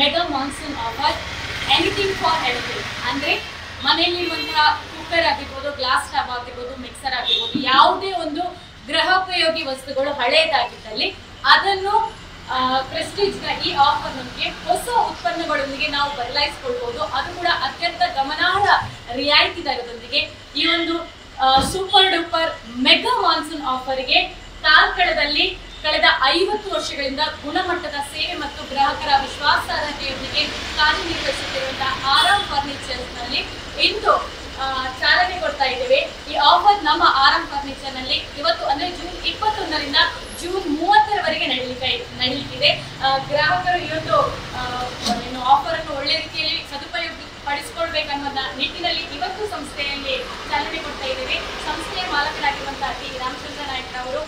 Mega monsoon offer anything for anything. ಅಂದರೆ ಮನೆಯಲ್ಲಿರುವಂತಹ cooker ಆಗಿರ್ಬೋದು, glass stove ಆಗಿರ್ಬೋದು, ಮಿಕ್ಸರ್ ಆಗಿರ್ಬೋದು, ಯಾವುದೇ ಒಂದು ಗೃಹೋಪಯೋಗಿ ವಸ್ತುಗಳು ಹಳೇದಾಗಿದ್ದಲ್ಲಿ ಅದನ್ನು ಪ್ರೆಸ್ಟೀಜ್ನ ಈ ಆಫರ್ನೊಂದಿಗೆ ಹೊಸ ಉತ್ಪನ್ನಗಳೊಂದಿಗೆ ನಾವು ಬದಲಾಯಿಸಿಕೊಳ್ಬಹುದು. ಅದು ಕೂಡ ಅತ್ಯಂತ ಗಮನಾರ್ಹ ರಿಯಾಯಿತಿ ದರದೊಂದಿಗೆ ಈ ಒಂದು ಸೂಪರ್ ಡೂಪರ್ ಮೆಗಾ ಮಾನ್ಸೂನ್ ಆಫರ್ಗೆ ಕಾರ್ಕಳದಲ್ಲಿ ಕಳೆದ 50 ವರ್ಷಗಳಿಂದ ಗುಣಮಟ್ಟದ ಸೇವೆ ಮತ್ತು ಗ್ರಾಹಕರ ವಿಶ್ವಾಸಾರ್ಹತೆಯೊಂದಿಗೆ ಕಾರ್ಯನಿರ್ವಹಿಸುತ್ತಿರುವಂತಹ ಆರಾಮ್ ಫರ್ನಿಚರ್ಸ್ನಲ್ಲಿ ಇಂದು ಚಾಲನೆ ಕೊಡ್ತಾ ಇದ್ದೇವೆ. ಈ ಆಫರ್ ನಮ್ಮ ಆರಾಮ್ ಫರ್ನಿಚರ್ ನಲ್ಲಿ ಇವತ್ತು ಅಂದ್ರೆ ಜೂನ್ 21ರಿಂದ ಜೂನ್ 30ರವರೆಗೆ ನಡೆಯಲಿದೆ. ಗ್ರಾಹಕರು ಈ ಒಂದು ಆಫರ್ ಅನ್ನು ಒಳ್ಳೆ ರೀತಿಯಲ್ಲಿ ಸದುಪಯೋಗ ಪಡಿಸಿಕೊಳ್ಬೇಕನ್ನುವ ನಿಟ್ಟಿನಲ್ಲಿ ಇವತ್ತು ಸಂಸ್ಥೆಯಲ್ಲಿ ಚಾಲನೆ ಕೊಡ್ತಾ ಇದ್ದೇವೆ. ಸಂಸ್ಥೆಯ ಮಾಲಕರಾಗಿರುವಂತಹ ಟಿ ರಾಮಚಂದ್ರ ನಾಯ್ಕರವರು,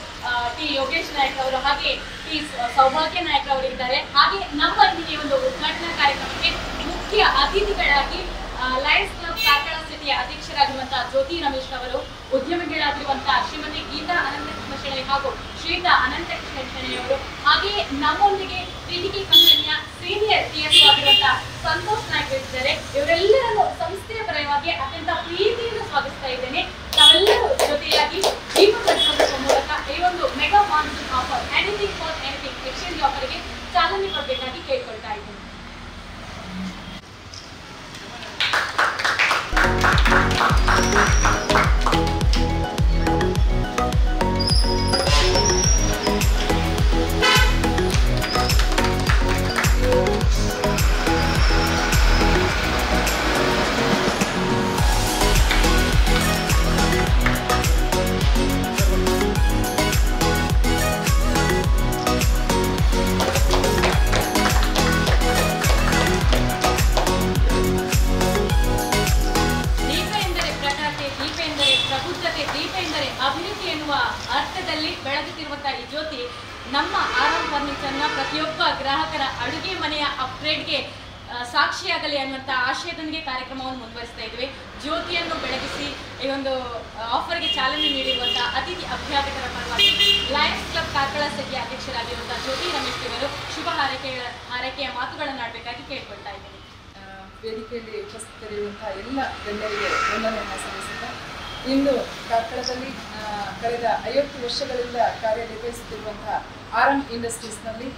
ಟಿ ಯೋಗೇಶ್ ನಾಯ್ಕರವರು, ಹಾಗೆ ಟಿ ಸೌಭಾಗ್ಯ ನಾಯ್ಕರವರು ಇದ್ದಾರೆ. ಹಾಗೆ ನಮ್ಮ ಈ ಒಂದು ಉದ್ಘಾಟನಾ ಕಾರ್ಯಕ್ರಮಕ್ಕೆ ಮುಖ್ಯ ಅತಿಥಿಗಳಾಗಿ ಲಯನ್ಸ್ ಕ್ಲಬ್ ಕಾರ್ಕಳ ಸಿಟಿಯ ಅಧ್ಯಕ್ಷರಾಗಿರುವಂತಹ ಜ್ಯೋತಿ ರಮೇಶ್ ಅವರು, ಉದ್ಯಮಿಗಳಾಗಿರುವಂತಹ ಶ್ರೀಮತಿ ಗೀತಾ ಅನಂತಕೃಷ್ಣ ಶೆಣೈ ಹಾಗೂ ಶ್ರೀತಾ ಅನಂತಕೃಷ್ಣ ಶೆಣೈ ಅವರು, ಹಾಗೆಯೇ ನಮ್ಮೊಂದಿಗೆ ಟಿಟಿಕೆ ಕಂಪನಿಯ ಸೀನಿಯರ್ ಟಿಎಸ್ ಆಗಿರುವಂತಹ ಸಂತೋಷ್ ನಾಯ್ಕ ಇದ್ದಾರೆ. ಇವರೆಲ್ಲರನ್ನು ಸಂಸ್ಥೆಯ ಪರವಾಗಿ ಅತ್ಯಂತ ಪ್ರೀತಿಯಿಂದ ಸ್ವಾಗತಿಸ್ತಾ ಇದ್ದೇನೆ. ನಾವೆಲ್ಲರೂ ಜೊತೆಯಾಗಿ ದೀಪ ಪ್ರಜ್ವಲಿಸುವ ಮೂಲಕ ಈ ಒಂದು mega monsoon offer anything for anything exchange ಆಫರ್ಗೆ ಚಾಲನೆ ಕೊಡಬೇಕಾಗಿ ಕೇಳ್ಕೊಳ್ತಾ ಇದ್ದೇನೆ. ಅಭಿವೃದ್ಧಿ ಎನ್ನುವ ಅರ್ಥದಲ್ಲಿ ಬೆಳಗುತ್ತಿರುವಂತಹ ಈ ಜ್ಯೋತಿ ನಮ್ಮ ಆರಾಮ್ ಫರ್ನಿಚರ್ನ ಪ್ರತಿಯೊಬ್ಬ ಗ್ರಾಹಕರ ಅಡುಗೆ ಮನೆಯ ಅಪ್ಗ್ರೇಡ್ಗೆ ಸಾಕ್ಷಿಯಾಗಲಿ ಅನ್ನುವಂಥ ಆಶಯದೊಂದಿಗೆ ಕಾರ್ಯಕ್ರಮವನ್ನು ಮುಂದುವರಿಸ್ತಾ ಇದ್ದೇವೆ. ಜ್ಯೋತಿಯನ್ನು ಬೆಳಗಿಸಿ ಈ ಒಂದು ಆಫರ್ಗೆ ಚಾಲನೆ ನೀಡಿರುವಂತಹ ಅತಿಥಿ ಅಭ್ಯಾಗತರ ಪರವಾಗಿ ಲಯನ್ಸ್ ಕ್ಲಬ್ ಕಾರ್ಕಳ ಸಿಟಿಯ ಅಧ್ಯಕ್ಷರಾಗಿರುವಂತಹ ಜ್ಯೋತಿ ರಮೇಶ್ ಅವರು ಶುಭ ಹಾರೈಕೆಯ ಮಾತುಗಳನ್ನು ಆಡಬೇಕಾಗಿ ಕೇಳ್ಕೊಳ್ತಾ ಇದ್ದೇನೆ. ವೇದಿಕೆಯಲ್ಲಿ ಉಪಸ್ಥಿತರಿರುವಂತಹ ಎಲ್ಲ ಗಣ್ಯರಿಗೆ ವಂದನೆಯನ್ನು ಸಲ್ಲಿಸುತ್ತಾ, ಇಂದು ಕಾರ್ಕಳದಲ್ಲಿ ಕಳೆದ 50 ವರ್ಷಗಳಿಂದ ಕಾರ್ಯನಿರ್ವಹಿಸುತ್ತಿರುವಂತಹ ಆರಾಮ್ ಇಂಡಸ್ಟ್ರೀಸ್ನಲ್ಲಿ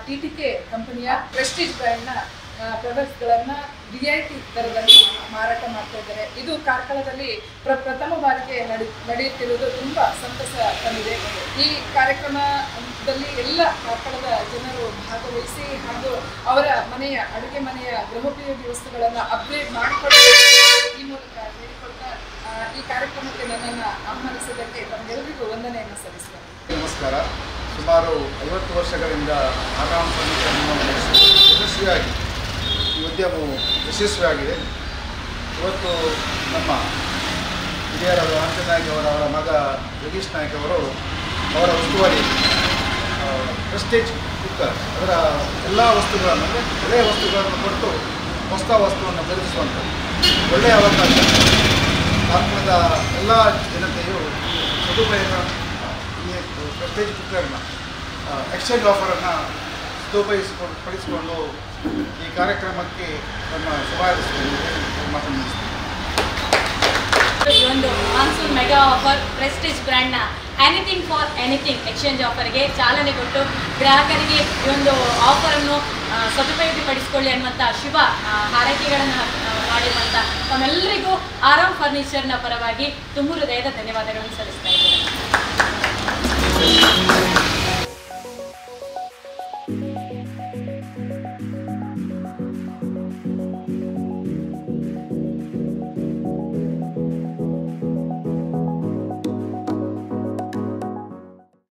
ಟಿಟಿಕೆ ಕಂಪನಿಯ ಪ್ರೆಸ್ಟೀಜ್ ಬ್ರ್ಯಾಂಡ್ನ ಪ್ರಾಡಕ್ಟ್ಸ್ಗಳನ್ನು ರಿಯಾಯಿತಿ ದರದಲ್ಲಿ ಮಾರಾಟ ಮಾಡ್ತಾ ಇದ್ದಾರೆ. ಇದು ಕಾರ್ಕಳದಲ್ಲಿ ಪ್ರಥಮ ಬಾರಿಗೆ ನಡೆಯುತ್ತಿರುವುದು ತುಂಬ ಸಂತಸ ತಂದಿದೆ. ಈ ಕಾರ್ಯಕ್ರಮದಲ್ಲಿ ಎಲ್ಲ ಕಾರ್ಕಳದ ಜನರು ಭಾಗವಹಿಸಿ ಹಾಗೂ ಅವರ ಮನೆಯ ಅಡುಗೆ ಮನೆಯ ಗೃಹೋಪಯೋಗಿ ವಸ್ತುಗಳನ್ನು ಅಪ್ಗ್ರೇಡ್ ಮಾಡಿಕೊಳ್ಳಬೇಕು ಈ ಮೂಲಕ ಹೇಳಿಕೊಳ್ತಾ ಈ ಕಾರ್ಯಕ್ರಮಕ್ಕೆ ನನ್ನನ್ನು ಆಹ್ವಾನಿಸಿದ್ದಕ್ಕೆ ತಮ್ಮೆಲ್ಲರಿಗೂ ವಂದನೆಯನ್ನು ಸಲ್ಲಿಸುತ್ತೇನೆ. ನಮಸ್ಕಾರ. ಸುಮಾರು 50 ವರ್ಷಗಳಿಂದ ಆರಾಮ್ ಫರ್ನಿಚರ್ ಯಶಸ್ವಿಯಾಗಿ ಈ ಉದ್ಯಮವು ಯಶಸ್ವಿಯಾಗಿದೆ. ಇವತ್ತು ನಮ್ಮ ಹಿರಿಯರಾದ ರಾಮಚಂದ್ರ ನಾಯ್ಕ ಅವರ ಮಗ ಯೋಗೇಶ್ ನಾಯ್ಕ ಅವರು ಅವರ ಉಸ್ತುವಾರಿ ಪ್ರೆಸ್ಟೀಜ್ ಕುಕ್ಕರ್ ಅದರ ಎಲ್ಲ ವಸ್ತುಗಳನ್ನು ಅಂದರೆ ಹಳೆಯ ವಸ್ತುಗಳನ್ನು ಕೊಟ್ಟು ಹೊಸ ವಸ್ತುವನ್ನು ಖರೀದಿಸುವಂಥದ್ದು ಒಳ್ಳೆಯ ಅವಕಾಶ. ಭಾರತದ ಎಲ್ಲ ಜನತೆಯು ಸದುಪಯೋಗ ಈ ಪ್ರೆಸ್ಟೀಜ್ ಕುಕ್ಕರ್ನ ಎಕ್ಸ್ಚೇಂಜ್ ಆಫರನ್ನು ಸದುಪಯೋಗಪಡಿಸಿಕೊಂಡು ಈ ಕಾರ್ಯಕ್ರಮಕ್ಕೆ ನಮ್ಮ ಶುಭಾಶಯ ಮಾತನಾಡಿಸ್ತೀವಿ. ಈ ಒಂದು ಮಾನ್ಸೂನ್ ಮೆಗಾ ಆಫರ್ ಪ್ರೆಸ್ಟೀಜ್ ಬ್ರ್ಯಾಂಡ್ನ ಎನಿಥಿಂಗ್ ಫಾರ್ ಎನಿಥಿಂಗ್ ಎಕ್ಸ್ಚೇಂಜ್ ಆಫರ್ಗೆ ಚಾಲನೆ ಕೊಟ್ಟು ಗ್ರಾಹಕರಿಗೆ ಈ ಒಂದು ಆಫರನ್ನು ಸದುಪಯೋಗಪಡಿಸಿಕೊಳ್ಳಿ ಅನ್ನುವಂಥ ಶುಭ ಹಾರೈಕೆಗಳನ್ನು ಮಾಡಿರುವಂಥ ತಮ್ಮೆಲ್ಲರಿಗೂ ಆರಾಮ್ ಫರ್ನಿಚರ್ನ ಪರವಾಗಿ ತುಂಬ ಹೃದಯದ ಧನ್ಯವಾದಗಳನ್ನು ಸಲ್ಲಿಸ್ತಾ ಇದ್ದೇನೆ.